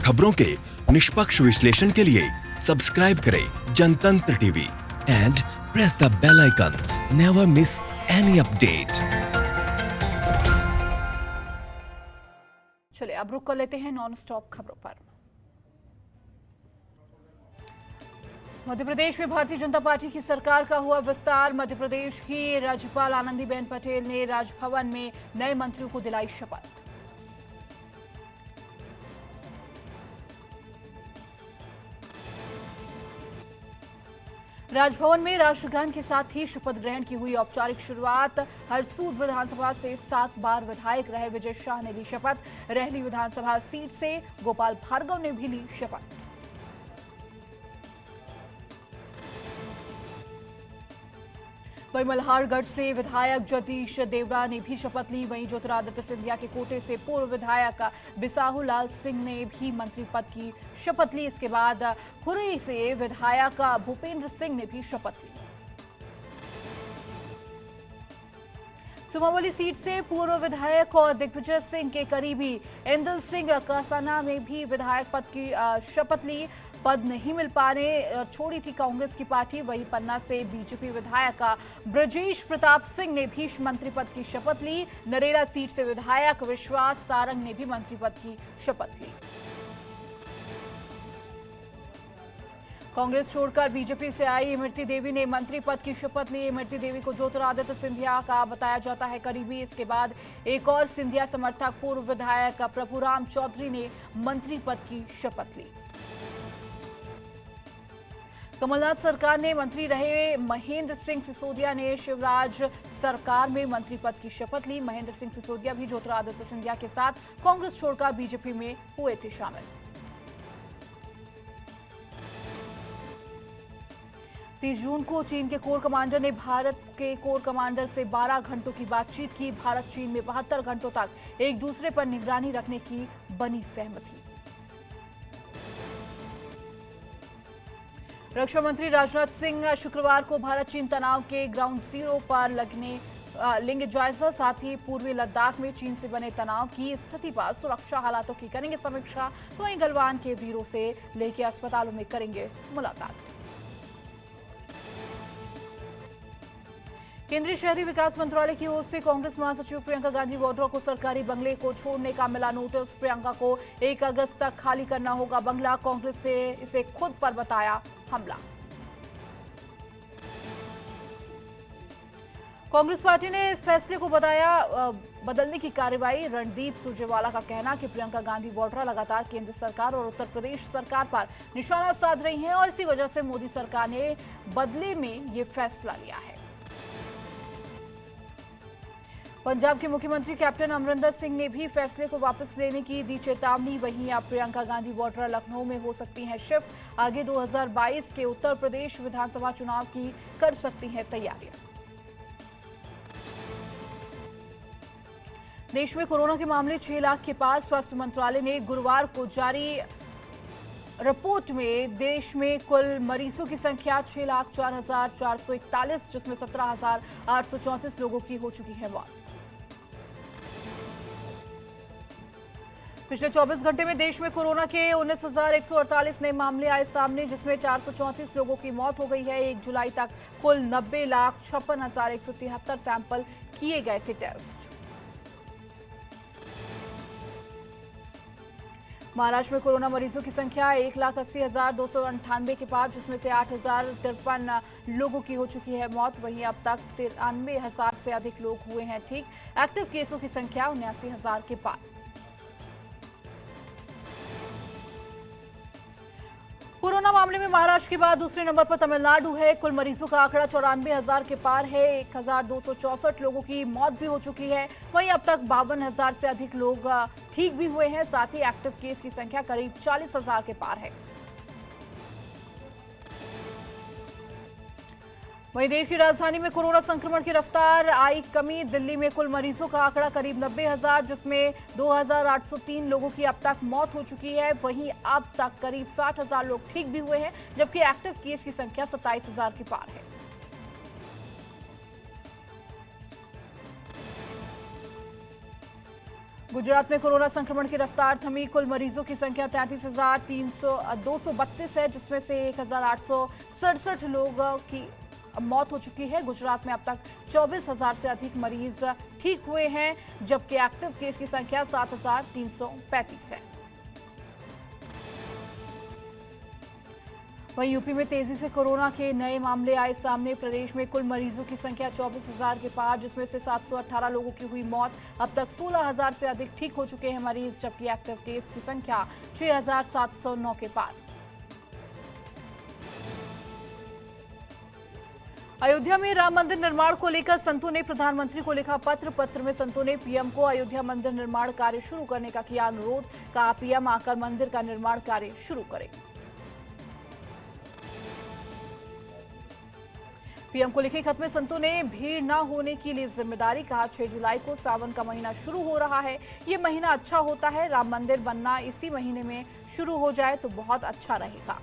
खबरों के निष्पक्ष विश्लेषण के लिए सब्सक्राइब करें Janatantra TV and press the bell icon. Never miss any update. चलिए अब रुक कर लेते हैं नॉन स्टॉप खबरों पर। मध्य प्रदेश में भारतीय जनता पार्टी की सरकार का हुआ विस्तार। मध्य प्रदेश की राज्यपाल आनंदीबेन पटेल ने राजभवन में नए मंत्रियों को दिलाई शपथ। राजभवन में राष्ट्रगान के साथ ही शपथ ग्रहण की हुई औपचारिक शुरुआत। हरसूद विधानसभा से 7 बार विधायक रहे विजय शाह ने ली शपथ। रहली विधानसभा सीट से गोपाल भार्गव ने भी ली शपथ। वहीं मल्हारगढ़ से विधायक जगदीश देवड़ा ने भी शपथ ली। वहीं ज्योतिरादित्य सिंधिया के कोटे से पूर्व विधायक बिसाहू लाल सिंह ने भी मंत्री पद की शपथ ली। इसके बाद खुरई से विधायक भूपेंद्र सिंह ने भी शपथ ली। सुमावली सीट से पूर्व विधायक और दिग्विजय सिंह के करीबी इंदल सिंह कसाना ने भी विधायक पद की शपथ ली। पद नहीं मिल पाने छोड़ी थी कांग्रेस की पार्टी। वहीं पन्ना से बीजेपी विधायक ब्रजेश प्रताप सिंह ने भी मंत्री पद की शपथ ली। नरेला सीट से विधायक विश्वास सारंग ने भी मंत्री पद की शपथ ली। कांग्रेस छोड़कर बीजेपी से आई इमरती देवी ने मंत्री पद की शपथ ली। इमरती देवी को ज्योतिरादित्य सिंधिया का बताया जाता है करीबी। इसके बाद एक और सिंधिया समर्थक पूर्व विधायक प्रभुराम चौधरी ने मंत्री पद की शपथ ली। कमलनाथ सरकार ने मंत्री रहे महेंद्र सिंह सिसोदिया ने शिवराज सरकार में मंत्री पद की शपथ ली। महेंद्र सिंह सिसोदिया भी ज्योतिरादित्य सिंधिया के साथ कांग्रेस छोड़कर बीजेपी में हुए थे शामिल। 30 जून को चीन के कोर कमांडर ने भारत के कोर कमांडर से 12 घंटों की बातचीत की। भारत चीन में 72 घंटों तक एक दूसरे पर निगरानी रखने की बनी सहमति। रक्षा मंत्री राजनाथ सिंह शुक्रवार को भारत चीन तनाव के ग्राउंड जीरो पर लेंगे जायजा। साथ ही पूर्वी लद्दाख में चीन से बने तनाव की स्थिति पर सुरक्षा हालातों की करेंगे समीक्षा। तो वहीं गलवान के वीरों से लेके अस्पतालों में करेंगे मुलाकात। केंद्रीय शहरी विकास मंत्रालय की ओर से कांग्रेस महासचिव प्रियंका गांधी वाड्रा को सरकारी बंगले को छोड़ने का मिला नोटिस। प्रियंका को 1 अगस्त तक खाली करना होगा बंगला। कांग्रेस ने इसे खुद पर बताया हमला। कांग्रेस पार्टी ने इस फैसले को बताया बदलने की कार्रवाई। रणदीप सुरजेवाला का कहना कि प्रियंका गांधी वाड्रा लगातार केंद्र सरकार और उत्तर प्रदेश सरकार पर निशाना साध रही हैं और इसी वजह से मोदी सरकार ने बदले में ये फैसला लिया है। पंजाब के मुख्यमंत्री कैप्टन अमरिंदर सिंह ने भी फैसले को वापस लेने की दी चेतावनी। वहीं अब प्रियंका गांधी वाड्रा लखनऊ में हो सकती हैं शिफ्ट। आगे 2022 के उत्तर प्रदेश विधानसभा चुनाव की कर सकती हैं तैयारियां। देश में कोरोना के मामले 6 लाख के पार। स्वास्थ्य मंत्रालय ने गुरुवार को जारी रिपोर्ट में देश में कुल मरीजों की संख्या 6,04,441 जिसमें 17,834 लोगों की हो चुकी है मौत। पिछले 24 घंटे में देश में कोरोना के 19,148 नए मामले आए सामने जिसमें 434 लोगों की मौत हो गई है। 1 जुलाई तक कुल 90,56,173 सैंपल किए गए थे टेस्ट। महाराष्ट्र में कोरोना मरीजों की संख्या 1,80,298 के पार जिसमें से 8,053 लोगों की हो चुकी है मौत। वहीं अब तक 93,000 से अधिक लोग हुए हैं ठीक। एक्टिव केसों की संख्या 79,000 के पार। कोरोना मामले में महाराष्ट्र के बाद दूसरे नंबर पर तमिलनाडु है। कुल मरीजों का आंकड़ा 94,000 के पार है। 1,264 लोगों की मौत भी हो चुकी है। वहीं अब तक 52,000 से अधिक लोग ठीक भी हुए हैं। साथ ही एक्टिव केस की संख्या करीब 40,000 के पार है। वहीं देश की राजधानी में कोरोना संक्रमण की रफ्तार आई कमी। दिल्ली में कुल मरीजों का आंकड़ा करीब 90,000 जिसमें 2,803 लोगों की अब तक मौत हो चुकी है। वहीं अब तक करीब 60,000 लोग ठीक भी हुए हैं जबकि एक्टिव केस की संख्या 27,000 के पार है। गुजरात में कोरोना संक्रमण की रफ्तार थमी। कुल मरीजों की संख्या 33,232 है, जिसमें से 1,867 लोगों की मौत हो चुकी है। गुजरात में अब तक 24,000 से अधिक मरीज ठीक हुए हैं, जबकि एक्टिव केस की संख्या 7,335 है। वहीं यूपी में तेजी से कोरोना के नए मामले आए सामने। प्रदेश में कुल मरीजों की संख्या 24,000 के पार, जिसमें से 718 लोगों की हुई मौत। अब तक 16,000 से अधिक ठीक हो चुके हैं मरीज, जबकि एक्टिव केस की संख्या 6,709 के पार। अयोध्या में राम मंदिर निर्माण को लेकर संतों ने प्रधानमंत्री को लिखा पत्र में संतों ने पीएम को अयोध्या मंदिर निर्माण कार्य शुरू करने का किया अनुरोध। कहा पीएम आकर मंदिर का निर्माण कार्य शुरू करें। पीएम को लिखे खत में संतों ने भीड़ न होने की ली जिम्मेदारी। कहा 6 जुलाई को सावन का महीना शुरू हो रहा है, ये महीना अच्छा होता है, राम मंदिर बनना इसी महीने में शुरू हो जाए तो बहुत अच्छा रहेगा।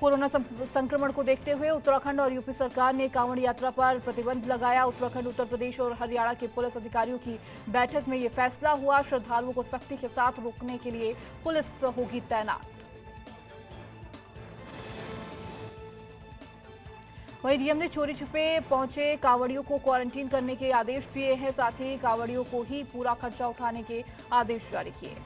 कोरोना संक्रमण को देखते हुए उत्तराखंड और यूपी सरकार ने कांवड़ यात्रा पर प्रतिबंध लगाया। उत्तराखंड, उत्तर प्रदेश और हरियाणा के पुलिस अधिकारियों की बैठक में यह फैसला हुआ। श्रद्धालुओं को सख्ती के साथ रोकने के लिए पुलिस होगी तैनात। वहीं डीएम ने चोरी छिपे पहुंचे कांवड़ियों को क्वारंटीन करने के आदेश दिए हैं। साथ ही कांवड़ियों को ही पूरा खर्चा उठाने के आदेश जारी किए।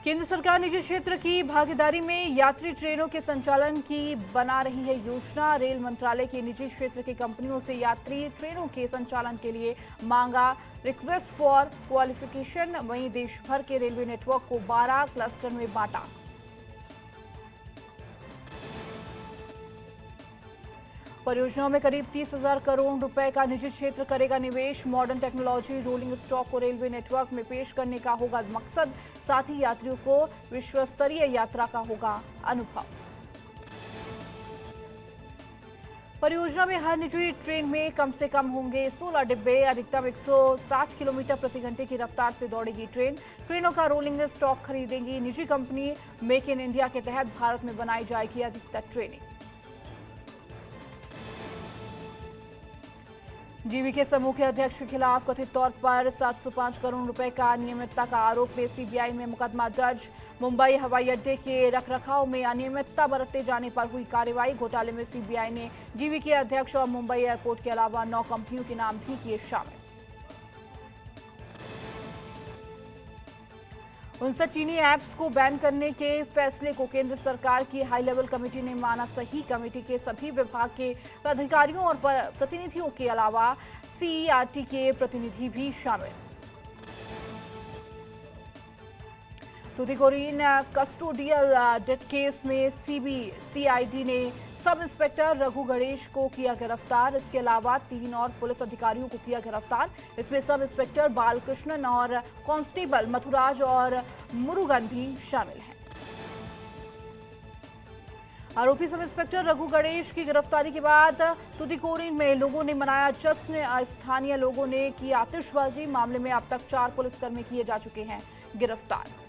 केंद्र सरकार निजी क्षेत्र की भागीदारी में यात्री ट्रेनों के संचालन की बना रही है योजना। रेल मंत्रालय की निजी क्षेत्र की कंपनियों से यात्री ट्रेनों के संचालन के लिए मांगा रिक्वेस्ट फॉर क्वालिफिकेशन। वहीं देश भर के रेलवे नेटवर्क को 12 क्लस्टर में बांटा। परियोजनाओं में करीब 30,000 करोड़ रुपए का निजी क्षेत्र करेगा निवेश। मॉडर्न टेक्नोलॉजी, रोलिंग स्टॉक को रेलवे नेटवर्क में पेश करने का होगा मकसद। साथ ही यात्रियों को विश्वस्तरीय यात्रा का होगा अनुभव। परियोजना में हर निजी ट्रेन में कम से कम होंगे 16 डिब्बे। अधिकतम 160 किलोमीटर प्रति घंटे की रफ्तार से दौड़ेगी ट्रेन। ट्रेनों का रोलिंग स्टॉक खरीदेंगी निजी कंपनी। मेक इन इंडिया के तहत भारत में बनाई जाएगी अधिकतर ट्रेनें। जीवीके समूह के अध्यक्ष के खिलाफ कथित तौर पर 705 करोड़ रुपए का अनियमितता का आरोप में सीबीआई में मुकदमा दर्ज। मुंबई हवाई अड्डे के रखरखाव में अनियमितता बरते जाने पर हुई कार्रवाई। घोटाले में सीबीआई ने जीवीके अध्यक्ष और मुंबई एयरपोर्ट के अलावा 9 कंपनियों के नाम भी किए शामिल। 59 चीनी ऐप्स को बैन करने के फैसले को केंद्र सरकार की हाई लेवल कमेटी ने माना सही। कमेटी के सभी विभाग के अधिकारियों और प्रतिनिधियों के अलावा सीईआरटी के प्रतिनिधि भी शामिल। तूतीकोरिन कस्टोडियल डेथ केस में सीआईडी ने सब इंस्पेक्टर रघु गणेश को किया गिरफ्तार। इसके अलावा 3 और पुलिस अधिकारियों को किया गिरफ्तार। इसमें सब इंस्पेक्टर बालकृष्णन और कांस्टेबल मथुराज और मुरुगन भी शामिल हैं। आरोपी सब इंस्पेक्टर रघु गणेश की गिरफ्तारी के बाद तूतीकोरिन में लोगों ने मनाया जश्न। स्थानीय लोगों ने की आतिशबाजी। मामले में अब तक 4 पुलिसकर्मी किए जा चुके हैं गिरफ्तार।